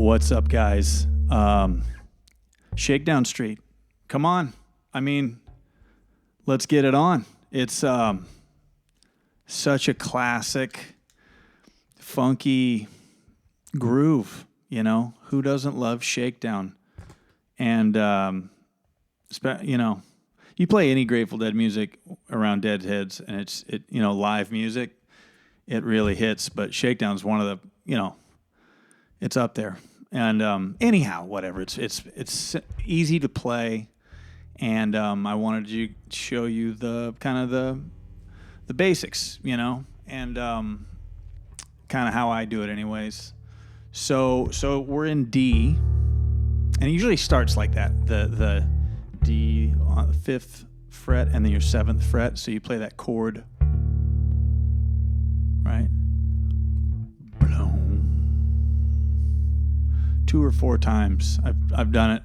What's up, guys? Shakedown Street. Come on. I mean, let's get it on. It's such a classic, funky groove, you know? Who doesn't love Shakedown? And, you know, you play any Grateful Dead music around Deadheads, and it's live music, it really hits. But Shakedown's one of the, it's up there. And anyhow, whatever. It's easy to play, and I wanted to show you the kind of the basics, and kind of how I do it, anyways. So we're in D, and it usually starts like that. The D on the 5th fret, and then your 7th fret. So you play that chord, right? 2 or 4 times. I've done it.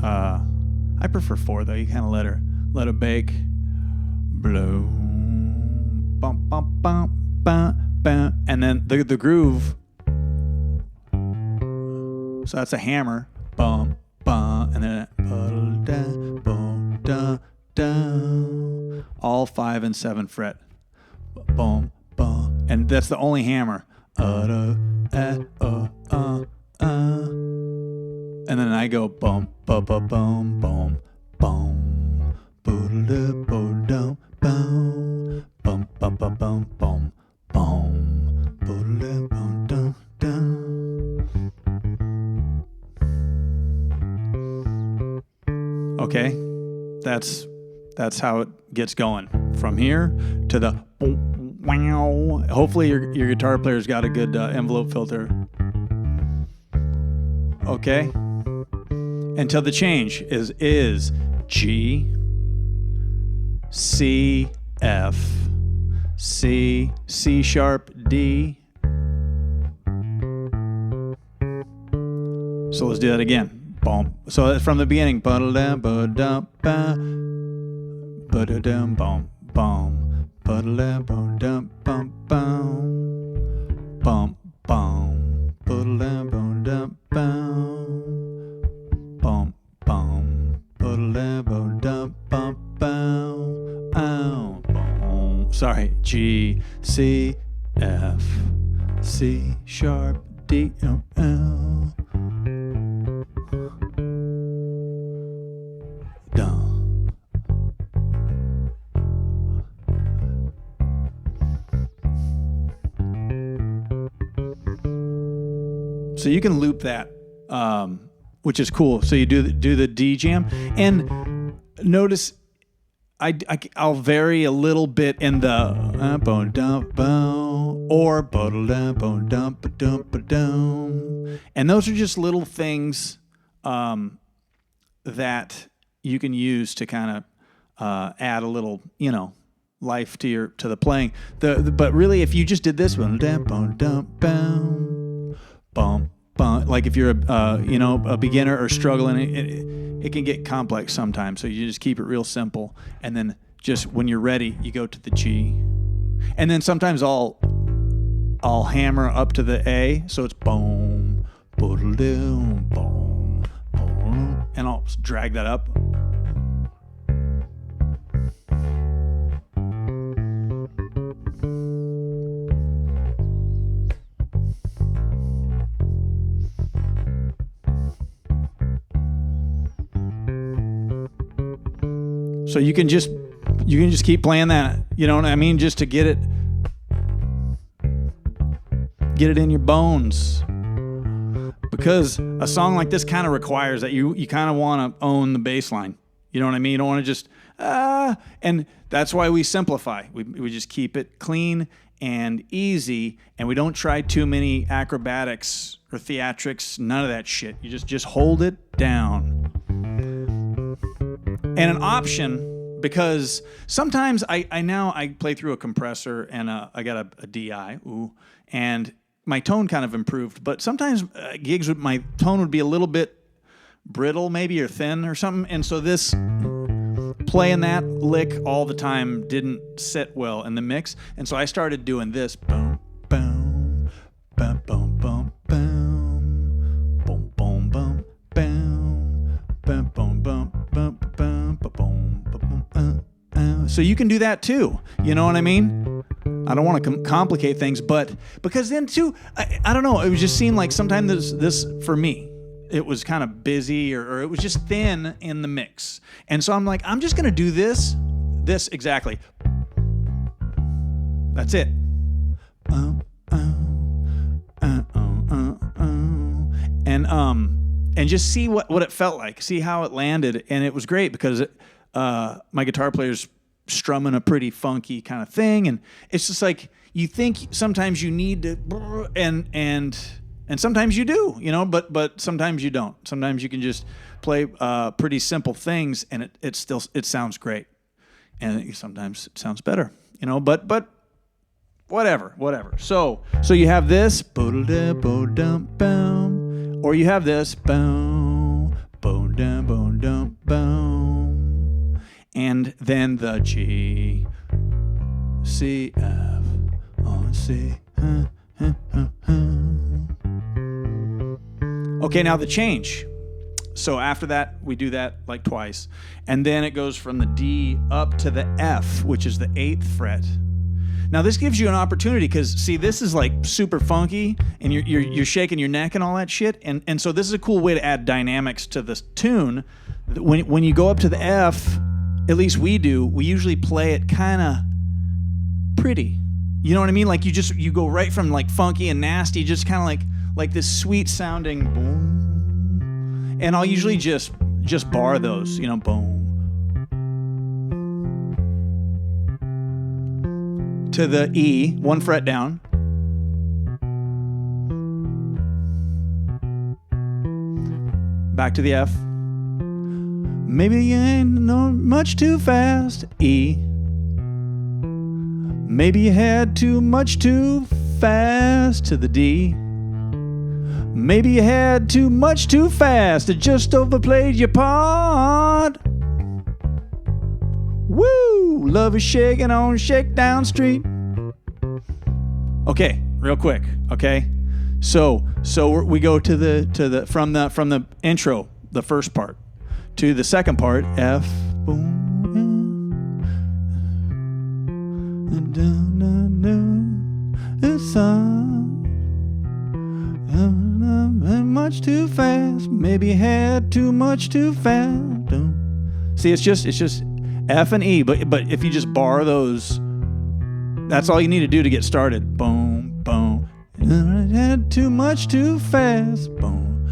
I prefer 4 though. You kind of let it bake. Blow, bum bum bum bum bum, and then the groove. So that's a hammer. Bum bum, and then da bum da da. All 5 and 7 fret. Bum bum, and that's the only hammer. And then I go bum ba ba bum bum bum boodle boodle bum bum bum bum bum bum bum boodle boodle dum. Okay, that's how it gets going from here to the wow. Hopefully your guitar player's got a good envelope filter. Okay, until the change is G, C, F, C, C sharp, D. So let's do that again. Boom. So from the beginning. Ba-da-dum, ba-dum, ba-da-dum, bum, bum, ba-da-dum, ba-dum, bum, bum, bum, bum, ba-da-dum, ba-dum, bum, bum, bum, ba-da-dum, ba-dum, bum, bum, ow, bum. Sorry. G, C, F, C sharp, D, O, L. So you can loop that, which is cool. So you do the D jam, and notice I'll vary a little bit in the or and those are just little things that you can use to kind of add a little life to the playing. But really, if you just did this one, bum, bum, like if you're a beginner or struggling, it can get complex sometimes. So you just keep it real simple, and then just when you're ready, you go to the G, and then sometimes I'll hammer up to the A, so it's boom, boom, boom, boom, and I'll drag that up. So you can just keep playing that, you know what I mean, just to get it in your bones. Because a song like this kind of requires that you kind of want to own the bass line. You know what I mean? You don't want to just and that's why we simplify. We just keep it clean and easy, and we don't try too many acrobatics or theatrics, none of that shit. You just hold it down. And an option, because sometimes I play through a compressor, and I got a DI, and my tone kind of improved. But sometimes gigs with my tone would be a little bit brittle, maybe, or thin or something. And so this playing that lick all the time didn't sit well in the mix. And so I started doing this, boom, boom, boom, boom, boom, boom, boom, So you can do that too. You know what I mean? I don't want to complicate things, but because then too, I don't know. It was just seemed like sometimes this for me, it was kind of busy or it was just thin in the mix. And so I'm like, I'm just going to do this exactly. That's it. And just see what it felt like, see how it landed. And it was great because my guitar player's strumming a pretty funky kind of thing. And it's just like, you think sometimes you need to, and sometimes you do, you know, but sometimes you don't. Sometimes you can just play pretty simple things and it still sounds great. And sometimes it sounds better, you know, but whatever. So you have this, or you have this, and then the G, C, F, C. Okay, now the change. So after that, we do that like twice. And then it goes from the D up to the F, which is the 8th fret. Now this gives you an opportunity because, see, this is like super funky and you're shaking your neck and all that shit. And so this is a cool way to add dynamics to this tune. When you go up to the F, at least we usually play it kind of pretty. You know what I mean? Like you go right from like funky and nasty, just kind of like this sweet sounding boom. And I'll usually just bar those, you know, boom. To the E, 1 fret down. Back to the F. Maybe you ain't no much too fast, E. Maybe you had too much too fast, to the D. Maybe you had too much too fast, it just overplayed your part. Woo! Love is shaking on Shakedown Street. Okay, real quick. Okay, so we go to the from the intro, the first part, to the second part. F. Boom. Much too fast. Maybe you had too much too fast. See, it's just F and E, but if you just bar those, that's all you need to do to get started. Boom, boom. I had too much too fast. Boom.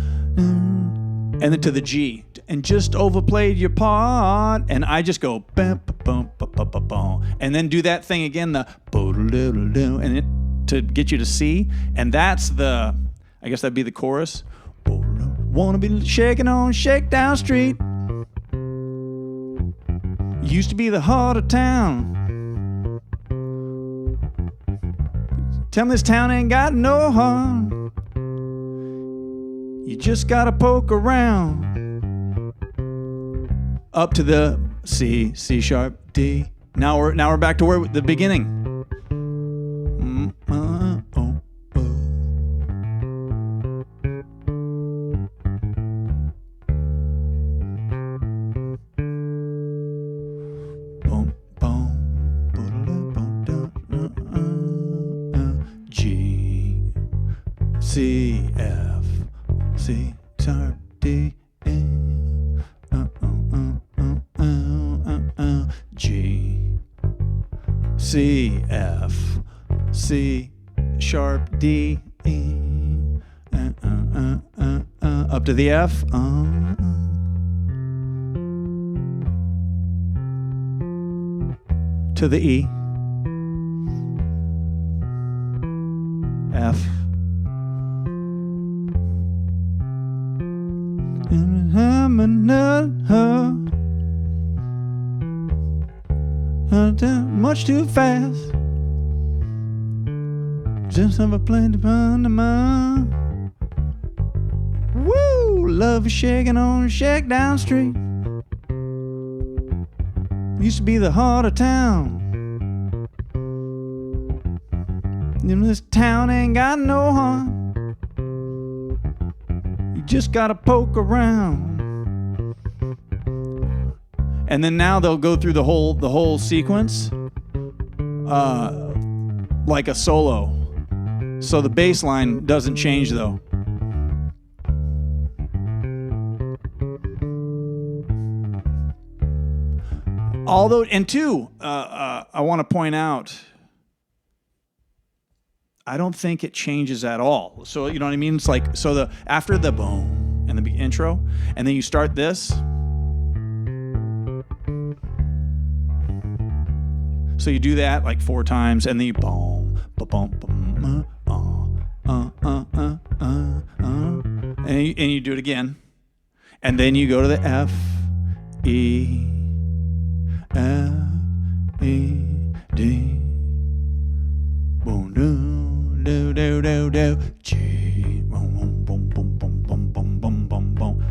And then to the G, and just overplayed your part. And I just go bum, bum, bum, bum, bum, bum, and then do that thing again, the and it to get you to C, and that's the, I guess that'd be the chorus. Wanna be shaking on Shakedown Street. Used to be the heart of town. Tell me this town ain't got no heart. You just gotta poke around. Up to the C, C sharp, D. Now we're back to where the beginning. C, F, C, sharp, D, E, G, C, F, C, sharp, D, E, up to the F, to the E, F, I'm another much too fast. Just have a plane to Panama. Woo! Love is shaking on Shakedown Street. Used to be the heart of town. This town ain't got no heart. You just gotta poke around. And then now they'll go through the whole sequence like a solo. So the bass line doesn't change though. Although, and two, I want to point out, I don't think it changes at all. So, you know what I mean? It's like, so after the boom and the intro, and then you start this. So you do that like 4 times, and then you boom, boom, boom, and you do it again. And then you go to the F, E, F, E, D, boom, do, do, do, do, G, boom, boom, boom, boom, boom, boom, boom, boom, boom.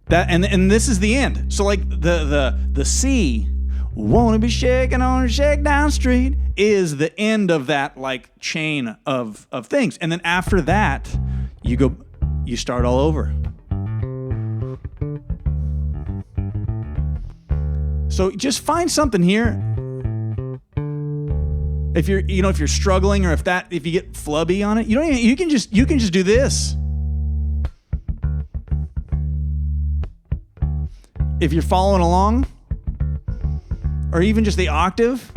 That and this is the end. So like the C, wanna be shaking on Shakedown Street, is the end of that like chain of things. And then after that, you start all over. So just find something here. If you're struggling, or if you get flubby on it, you can just do this. If you're following along, or even just the octave,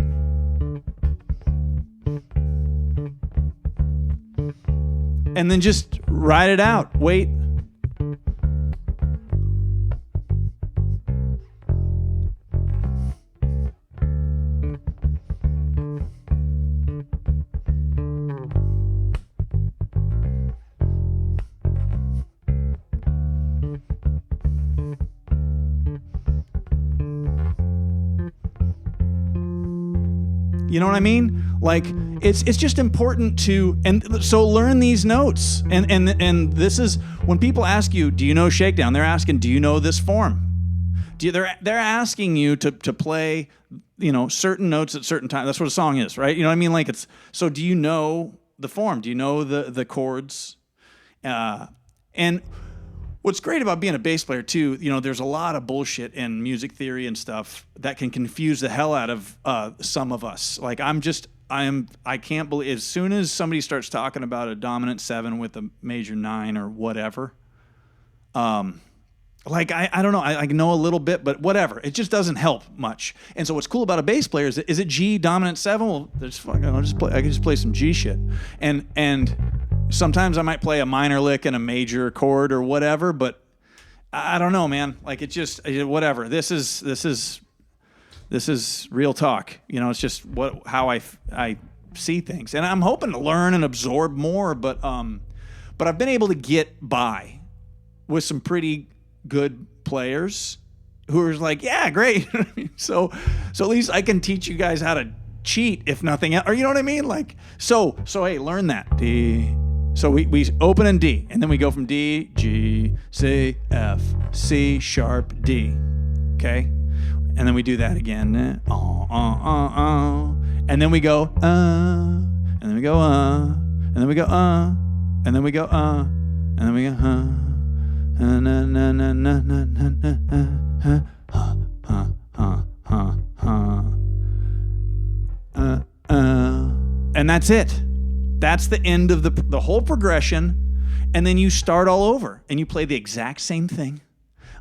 and then just ride it out. Wait. You know what I mean? Like it's just important to, and so learn these notes. And this is when people ask you, do you know Shakedown? They're asking, do you know this form? They're asking you to play, certain notes at certain times. That's what a song is, right? You know what I mean? Like so do you know the form? Do you know the chords? And what's great about being a bass player too, there's a lot of bullshit in music theory and stuff that can confuse the hell out of some of us. Like I can't believe, as soon as somebody starts talking about a dominant 7 with a major 9 or whatever, like I don't know, I know a little bit, but whatever, it just doesn't help much. And so what's cool about a bass player is it G dominant 7? Well, I can just play some G shit, and sometimes I might play a minor lick and a major chord or whatever, but I don't know, man. Like whatever. This is real talk. It's just how I see things, and I'm hoping to learn and absorb more. But I've been able to get by with some pretty good players who are like, yeah, great. So at least I can teach you guys how to cheat, if nothing else. Or you know what I mean? Like so hey, learn that D. So we open in D, and then we go from D, G, C, F, C sharp, D. Okay? And then we do that again. And then we go, and then we go, and then we go, and then we go, and then we go, and that's it. That's the end of the whole progression, and then you start all over, and you play the exact same thing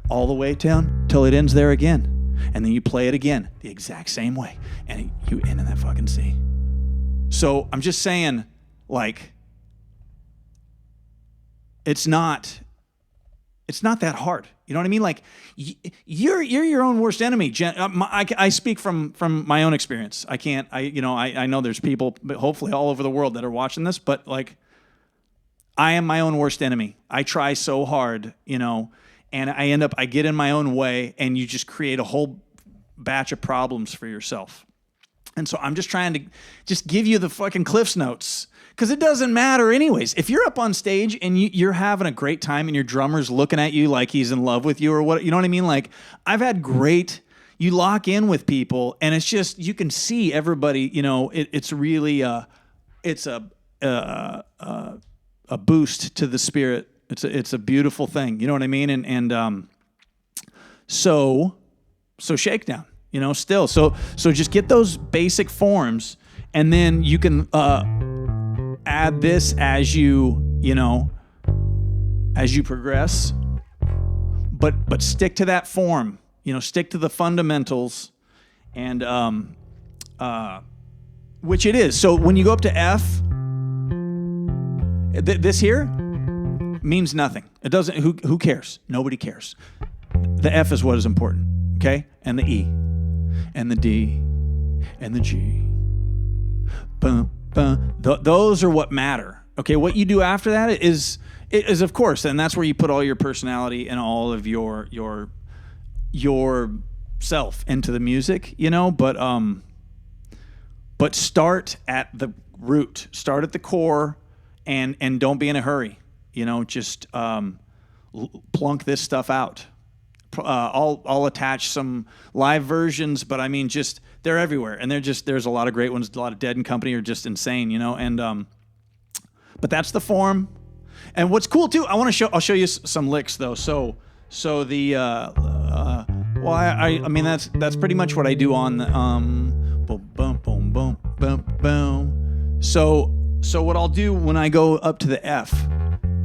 all the way down till it ends there again, and then you play it again the exact same way, and you end in that fucking C. So I'm just saying, like, it's not that hard. You know what I mean? Like, you're your own worst enemy. I speak from my own experience. I know there's people, hopefully all over the world, that are watching this, but like, I am my own worst enemy. I try so hard, and I get in my own way, and you just create a whole batch of problems for yourself. And so I'm just trying to just give you the fucking Cliff's Notes, because it doesn't matter anyways. If you're up on stage and you're having a great time and your drummer's looking at you like he's in love with you or what, you know what I mean? Like, I've had you lock in with people, and it's just, you can see everybody, it's really, it's a a boost to the spirit. It's a beautiful thing. You know what I mean? And so Shakedown, you know, still. So just get those basic forms, and then you can add this as you progress. But stick to that form, you know, stick to the fundamentals, and which it is. So when you go up to F, this here means nothing. It doesn't. Who cares? Nobody cares. The F is what is important. Okay, and the E, and the D, and the G. Bum, bum. Those are what matter. Okay, what you do after that is of course, and that's where you put all your personality and all of your self into the music. You know, but start at the root. Start at the core. And don't be in a hurry, you know. Just plunk this stuff out. I'll attach some live versions, but I mean, just they're everywhere, and there's a lot of great ones. A lot of Dead and Company are just insane, you know. And but that's the form. And what's cool too, I'll show you some licks though. So the I mean that's pretty much what I do on the boom boom boom boom boom boom. So what I'll do when I go up to the F,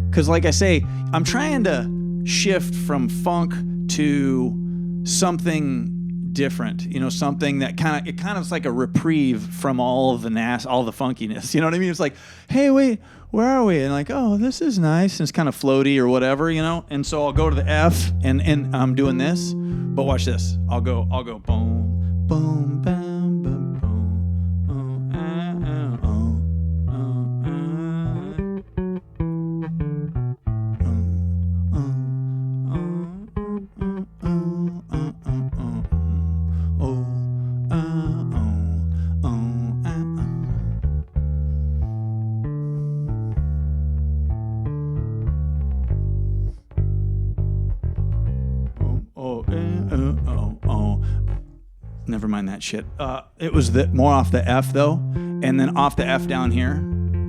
because like I say, I'm trying to shift from funk to something different, you know, something that kind of is like a reprieve from all the funkiness. You know what I mean? It's like, hey, wait, where are we? And like, oh, this is nice. And it's kind of floaty or whatever, you know. And so I'll go to the F, and I'm doing this. But watch this. I'll go boom, boom, bam, boom. Never mind that shit. It was more off the F though, and then off the F down here,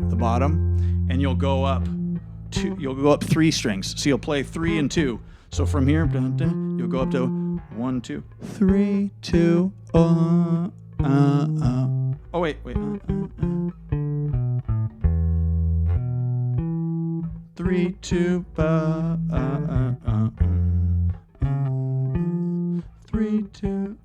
the bottom, and you'll go up 3 strings. So you'll play 3 and 2. So from here, you'll go up to 1, 2, 3, 2. Oh wait. 3, 2. 3, 2.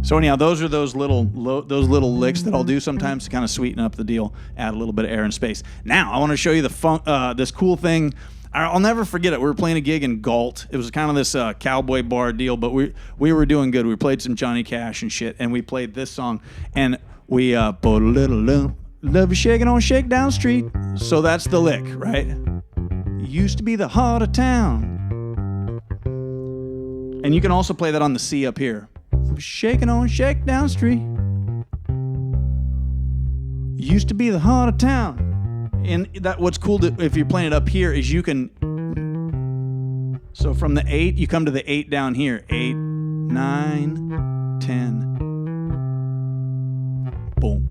So anyhow, those are those little licks that I'll do sometimes to kind of sweeten up the deal, add a little bit of air and space. Now I want to show you this cool thing. I'll never forget it. We were playing a gig in Galt. It was kind of this cowboy bar deal, but we were doing good. We played some Johnny Cash and shit, and we played this song, and we put a little love you shaking on Shakedown Street. So that's the lick, right? Used to be the heart of town. And you can also play that on the C up here. Shaking on Shakedown Street. Used to be the heart of town. And what's cool if you're playing it up here is you can. So from the 8, you come to the 8 down here. 8, 9, 10. Boom.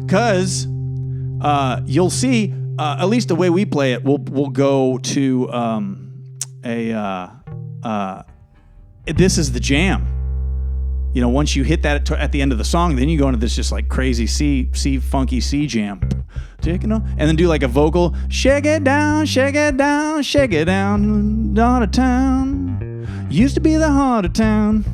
Because you'll see, at least the way we play it, we'll go to this is the jam. You know, once you hit that at the end of the song, then you go into this just like crazy funky C jam. And then do like a vocal, shake it down, shake it down, shake it down, heart of town. Used to be the heart of town.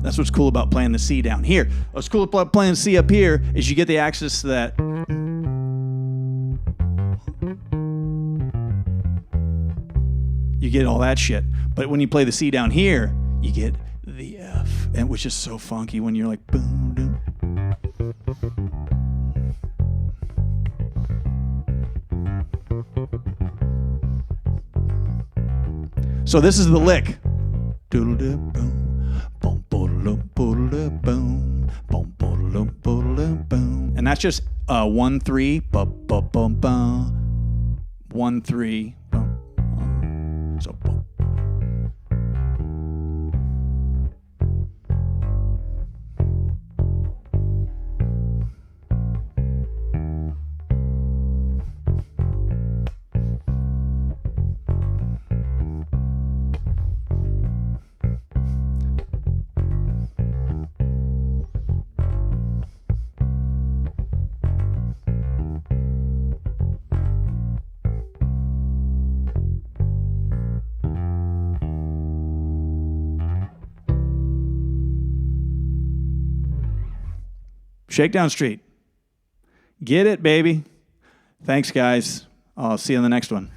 That's what's cool about playing the C down here. What's cool about playing C up here is you get the access to that. You get all that shit. But when you play the C down here, you get the F, and which is so funky when you're like boom, boom. So this is the lick. And that's just 1-3, 1-3. So. Shakedown Street. Get it, baby. Thanks, guys. I'll see you on the next one.